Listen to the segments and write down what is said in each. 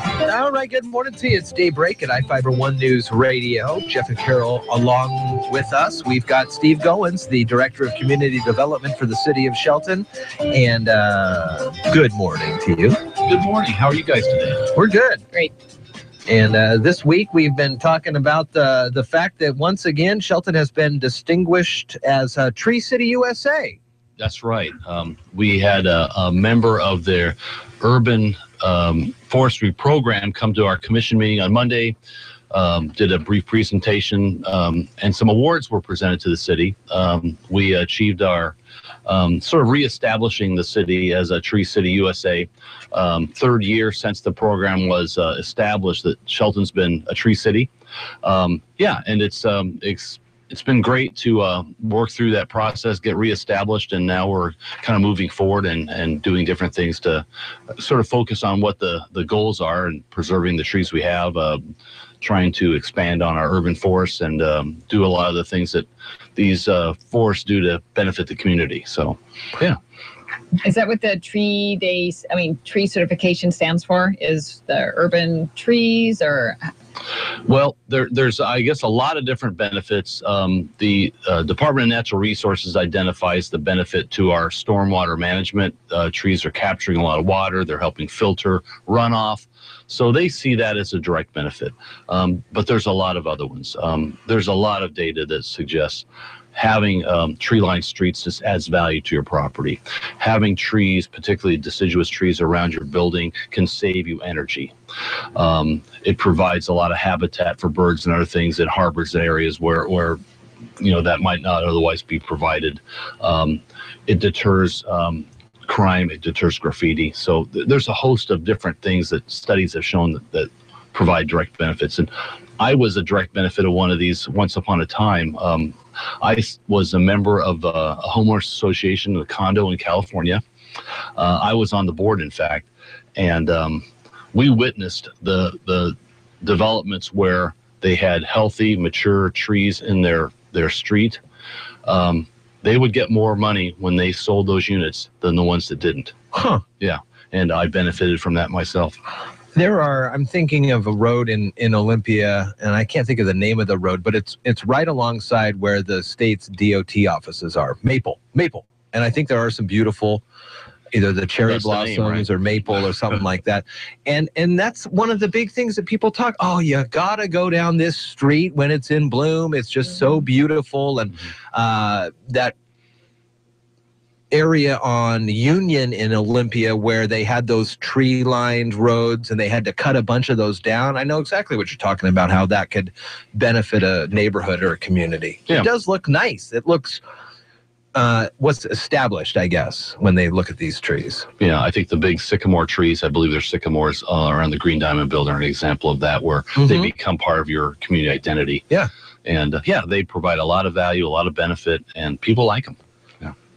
All right, good morning to you. It's Daybreak at I-501 News Radio. Jeff and Carol along with us. We've got Steve Goins, the Director of Community Development for the City of Shelton. And good morning to you. Good morning. How are you guys today? We're good. Great. And this week we've been talking about the fact that once again Shelton has been distinguished as Tree City USA. That's right. We had a member of their urban forestry program come to our commission meeting on Monday, did a brief presentation, and some awards were presented to the city. We achieved our sort of reestablishing the city as a Tree City USA. Third year since the program was established that Shelton's been a tree city. Yeah, and it's been great to work through that process, get reestablished, and now we're kind of moving forward and doing different things to sort of focus on what the goals are and preserving the trees we have, trying to expand on our urban forests and do a lot of the things that these forests do to benefit the community. So, yeah. Is that what the tree certification stands for? Is the urban trees or? Well, there's, I guess, a lot of different benefits. The Department of Natural Resources identifies the benefit to our stormwater management. Trees are capturing a lot of water. They're helping filter runoff. So they see that as a direct benefit. But there's a lot of other ones. There's a lot of data that suggests having tree-lined streets just adds value to your property. Having trees, particularly deciduous trees around your building, can save you energy. It provides a lot of habitat for birds and other things. It harbors areas where that might not otherwise be provided. It deters crime. It deters graffiti. So there's a host of different things that studies have shown that provide direct benefits. And I was a direct benefit of one of these once upon a time. I was a member of a homeowners association, a condo in California. I was on the board, in fact, and we witnessed the developments where they had healthy, mature trees in their street. They would get more money when they sold those units than the ones that didn't. Huh. Yeah, and I benefited from that myself. I'm thinking of a road in Olympia, and I can't think of the name of the road, but it's right alongside where the state's DOT offices are. Maple. And I think there are some beautiful, either the cherry blossoms or maple or something like that. And that's one of the big things that people talk, oh, you gotta go down this street when it's in bloom. It's just so beautiful. And that area on Union in Olympia where they had those tree-lined roads and they had to cut a bunch of those down. I know exactly what you're talking about, how that could benefit a neighborhood or a community. Yeah. It does look nice. It looks what's established, I guess, when they look at these trees. Yeah, I think the big sycamore trees, I believe they're sycamores around the Green Diamond Building, are an example of that, where they become part of your community identity. Yeah. And they provide a lot of value, a lot of benefit, and people like them.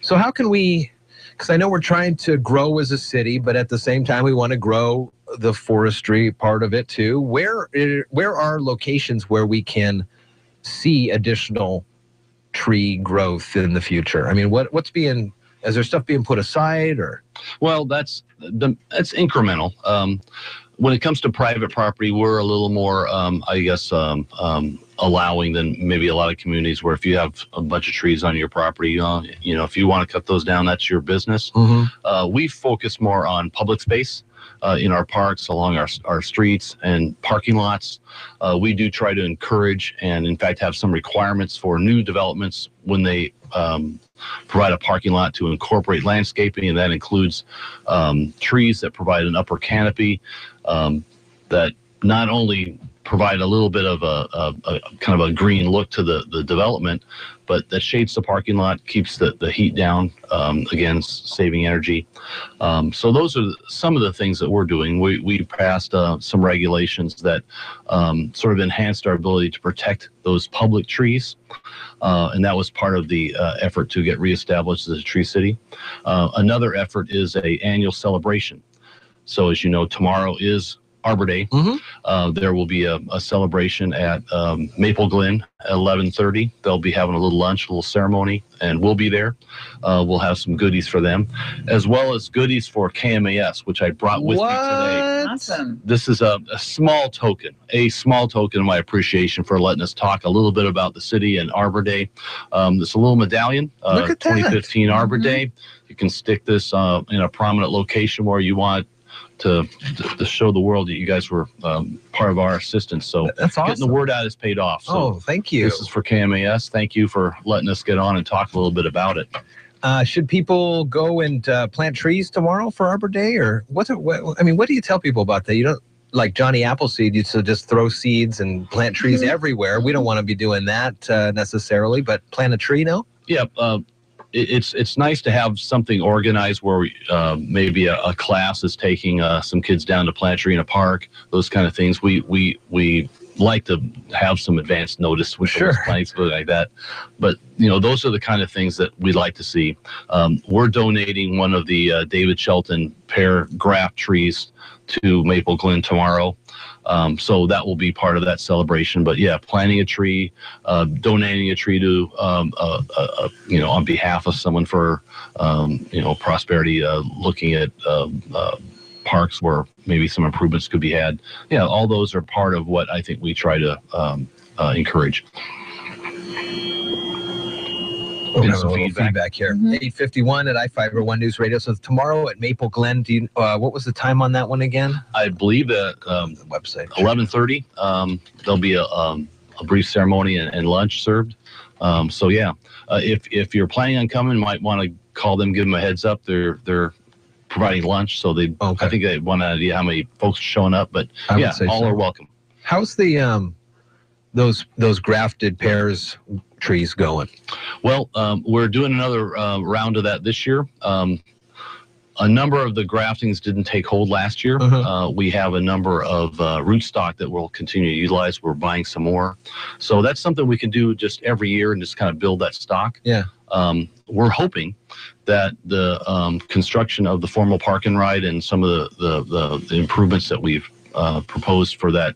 So how can we, because I know we're trying to grow as a city, but at the same time we want to grow the forestry part of it too. Where are locations where we can see additional tree growth in the future? I mean, is there stuff being put aside or? Well, that's incremental. When it comes to private property, we're a little more, allowing than maybe a lot of communities where if you have a bunch of trees on your property, if you want to cut those down, that's your business. We focus more on public space in our parks, along our streets and parking lots. We do try to encourage and, in fact, have some requirements for new developments when they provide a parking lot to incorporate landscaping, and that includes trees that provide an upper canopy that not only provide a little bit of a kind of a green look to the development, but that shades the parking lot, keeps the heat down, again, saving energy. So those are some of the things that we're doing. We passed some regulations that sort of enhanced our ability to protect those public trees. And that was part of the effort to get reestablished as a tree city. Another effort is an annual celebration. So as you know, tomorrow is Arbor Day. There will be a celebration at Maple Glen at 11:30. They'll be having a little lunch, a little ceremony, and we'll be there. We'll have some goodies for them, as well as goodies for KMAS, which I brought with me today. Awesome. This is a small token of my appreciation for letting us talk a little bit about the city and Arbor Day. It's a little medallion, Look at that. 2015 Arbor Day. You can stick this in a prominent location where you want to show the world that you guys were part of our assistance. So that's awesome. Getting the word out has paid off. So thank you. This is for KMAS. Thank you for letting us get on and talk a little bit about it. Should people go and plant trees tomorrow for Arbor Day, or what do you tell people about that? You don't, like Johnny Appleseed used to just throw seeds and plant trees everywhere. We don't want to be doing that necessarily, but plant a tree, no? Yeah. It's nice to have something organized where maybe a class is taking some kids down to plant a tree in a park, those kind of things. We like to have some advance notice with those plants like that. But, those are the kind of things that we'd like to see. We're donating one of the David Shelton pear graft trees to Maple Glen tomorrow. So that will be part of that celebration. But yeah, planting a tree, donating a tree to, on behalf of someone for, prosperity, looking at parks where maybe some improvements could be had. Yeah, all those are part of what I think we try to encourage. We'll have a little feedback here. 8:51 at I-501 News Radio. So tomorrow at Maple Glen, what was the time on that one again? I believe that the website 11:30. There'll be a brief ceremony and lunch served. If you're planning on coming, you might want to call them, give them a heads up. They're providing lunch, so I think they want an idea how many folks are showing up. But all are welcome. How's the those grafted pears trees going? Well, we're doing another round of that this year. A number of the graftings didn't take hold last year. We have a number of rootstock that we'll continue to utilize. We're buying some more. So that's something we can do just every year and just kind of build that stock. Yeah. We're hoping that the construction of the formal park and ride and some of the improvements that we've proposed for that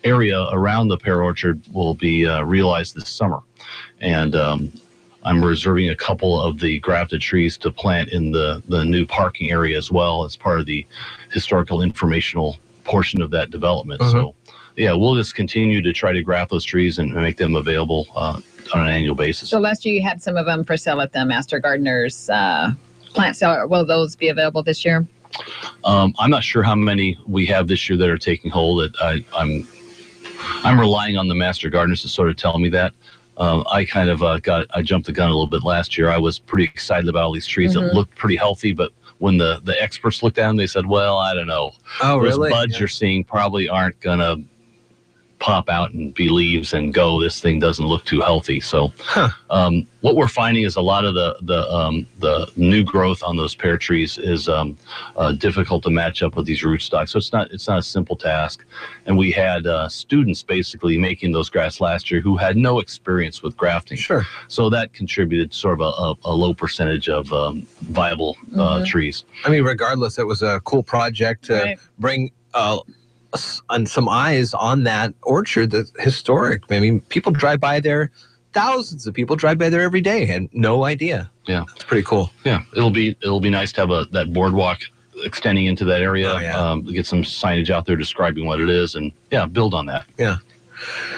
area around the pear orchard will be realized this summer. And I'm reserving a couple of the grafted trees to plant in the new parking area as well as part of the historical informational portion of that development. So yeah, we'll just continue to try to graft those trees and make them available on an annual basis. So last year you had some of them for sale at the Master Gardeners plant sale. Will those be available this year? I'm not sure how many we have this year that are taking hold. I'm relying on the Master Gardeners to sort of tell me that. I kind of I jumped the gun a little bit last year. I was pretty excited about all these trees that looked pretty healthy, but when the experts looked at them, they said, well, I don't know. Oh, those really? buds you're seeing probably aren't going to pop out and be leaves and go, this thing doesn't look too healthy. So what we're finding is a lot of the new growth on those pear trees is difficult to match up with these rootstocks. So it's not a simple task. And we had students basically making those grafts last year who had no experience with grafting. Sure. So that contributed sort of a low percentage of viable trees. I mean, regardless, it was a cool project to bring on some eyes on that orchard that's historic. I mean, people drive by there, thousands of people drive by there every day and no idea. Yeah, it's pretty cool. Yeah, it'll be nice to have that boardwalk extending into that area. Get some signage out there describing what it is, and build on that. Yeah.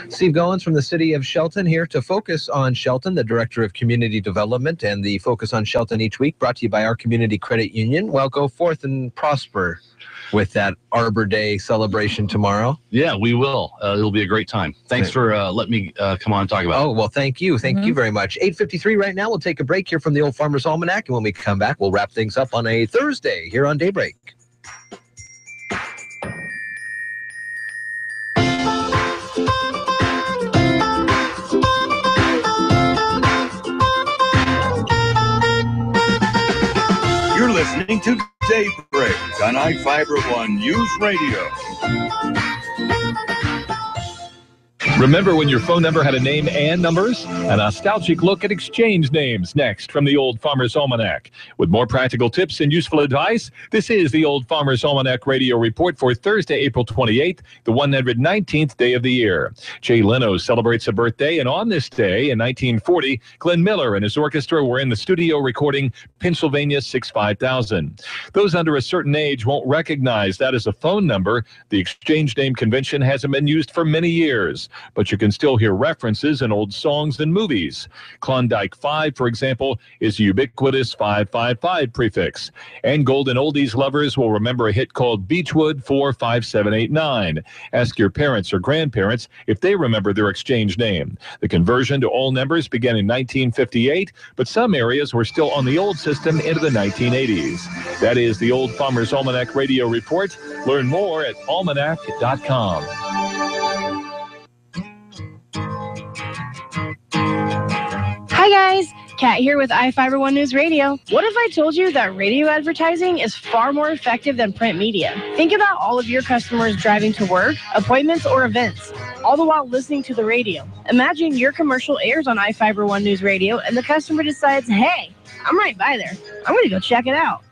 Steve Goins from the city of Shelton here to Focus on Shelton, the Director of Community Development, and the Focus on Shelton each week brought to you by our Community Credit Union. Well, go forth and prosper with that Arbor Day celebration tomorrow. Yeah, we will. It'll be a great time. Thanks for letting me come on and talk about it. Oh, well, thank you. Thank you very much. 8:53 right now. We'll take a break here from the Old Farmer's Almanac, and when we come back, we'll wrap things up on a Thursday here on Daybreak. You're listening to Daybreak on I-501 News Radio. Remember when your phone number had a name and numbers? A nostalgic look at exchange names next from the Old Farmer's Almanac. With more practical tips and useful advice, this is the Old Farmer's Almanac Radio Report for Thursday, April 28th, the 119th day of the year. Jay Leno celebrates a birthday, and on this day in 1940, Glenn Miller and his orchestra were in the studio recording Pennsylvania 65000. Those under a certain age won't recognize that as a phone number. The exchange name convention hasn't been used for many years, but you can still hear references in old songs and movies. Klondike 5, for example, is a ubiquitous 555 prefix. And Golden Oldies lovers will remember a hit called Beechwood 45789. Ask your parents or grandparents if they remember their exchange name. The conversion to all numbers began in 1958, but some areas were still on the old system into the 1980s. That is the Old Farmer's Almanac Radio Report. Learn more at almanac.com. Hi guys, Kat here with iFiber One News Radio. What if I told you that radio advertising is far more effective than print media? Think about all of your customers driving to work, appointments, or events, all the while listening to the radio. Imagine your commercial airs on iFiber One News Radio and the customer decides, hey, I'm right by there. I'm going to go check it out.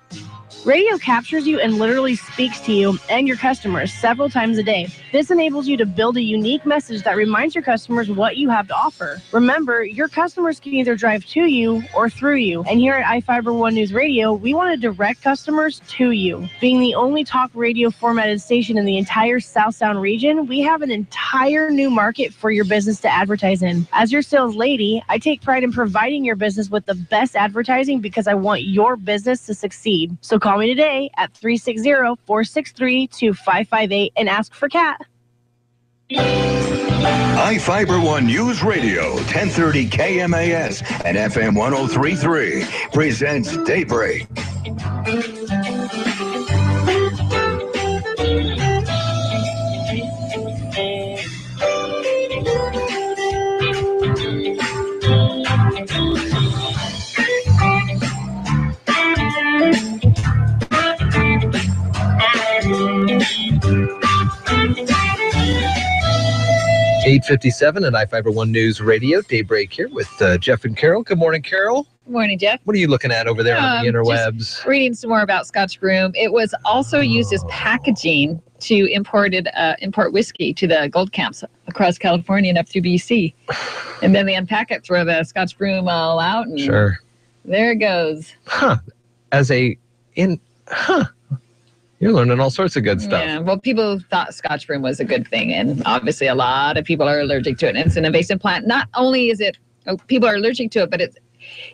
Radio captures you and literally speaks to you and your customers several times a day. This enables you to build a unique message that reminds your customers what you have to offer. Remember, your customers can either drive to you or through you. And here at iFiber One News Radio, we want to direct customers to you. Being the only talk radio formatted station in the entire South Sound region, we have an entire new market for your business to advertise in. As your sales lady, I take pride in providing your business with the best advertising because I want your business to succeed. So call me today at 360-463-2558 and ask for Kat. iFiber One News Radio, 1030 KMAS and FM 103.3 presents Daybreak. 8:57 at iFiber One News Radio. Daybreak here with Jeff and Carol. Good morning, Carol. Good morning, Jeff. What are you looking at over there on the interwebs? Reading some more about Scotch Broom. It was also used as packaging to import whiskey to the gold camps across California and up through BC. And then they unpack it, throw the Scotch Broom all out, and sure, there it goes. You're learning all sorts of good stuff. Yeah, well, people thought Scotch Broom was a good thing, and obviously a lot of people are allergic to it. And it's an invasive plant. Not only is it, people are allergic to it, but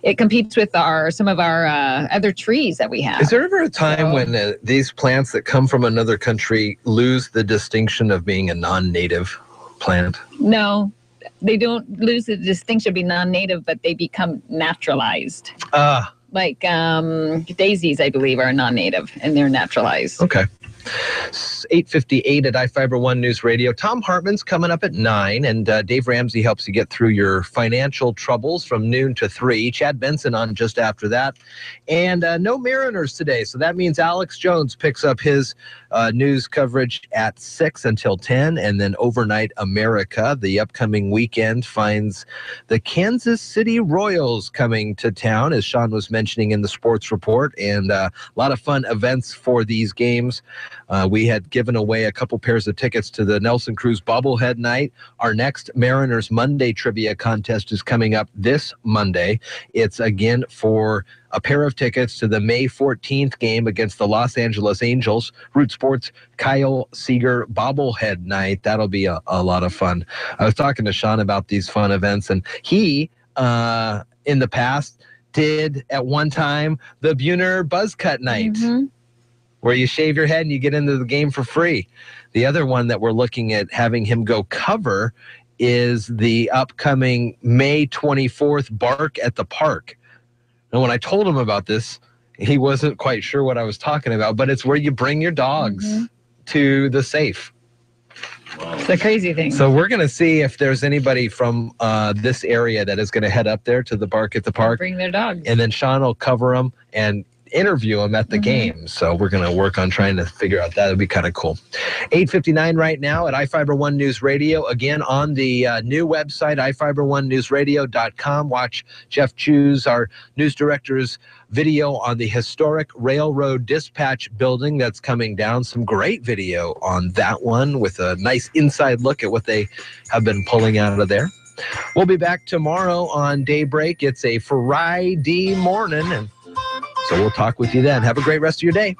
it competes with some of our other trees that we have. Is there ever a time when these plants that come from another country lose the distinction of being a non-native plant? No, they don't lose the distinction of being non-native, but they become naturalized. Like daisies, I believe, are non-native, and they're naturalized. Okay. 8:58 at iFiber One News Radio. Tom Hartman's coming up at 9, and Dave Ramsey helps you get through your financial troubles from noon to 3. Chad Benson on just after that. And no Mariners today, so that means Alex Jones picks up his news coverage at 6 until 10, and then Overnight America. The upcoming weekend finds the Kansas City Royals coming to town, as Sean was mentioning in the sports report, and a lot of fun events for these games. We had given away a couple pairs of tickets to the Nelson Cruz bobblehead night. Our next Mariners Monday trivia contest is coming up this Monday. It's again for a pair of tickets to the May 14th game against the Los Angeles Angels. Root Sports Kyle Seager bobblehead night. That'll be a lot of fun. I was talking to Sean about these fun events, and he, in the past, did at one time the Buhner Buzz Cut night. Mm-hmm. Where you shave your head and you get into the game for free. The other one that we're looking at having him go cover is the upcoming May 24th Bark at the Park. And when I told him about this, he wasn't quite sure what I was talking about, but it's where you bring your dogs to the safe. It's the crazy thing. So we're going to see if there's anybody from this area that is going to head up there to the Bark at the Park. Bring their dogs. And then Sean will cover them, and interview him at the game. So we're going to work on trying to figure out that. It'd be kind of cool. 8:59 right now at iFiber1 News Radio. Again, on the new website, iFiber1newsradio.com. Watch Jeff Chews, our news director's video on the historic railroad dispatch building that's coming down. Some great video on that one with a nice inside look at what they have been pulling out of there. We'll be back tomorrow on Daybreak. It's a Friday morning, and so we'll talk with you then. Have a great rest of your day.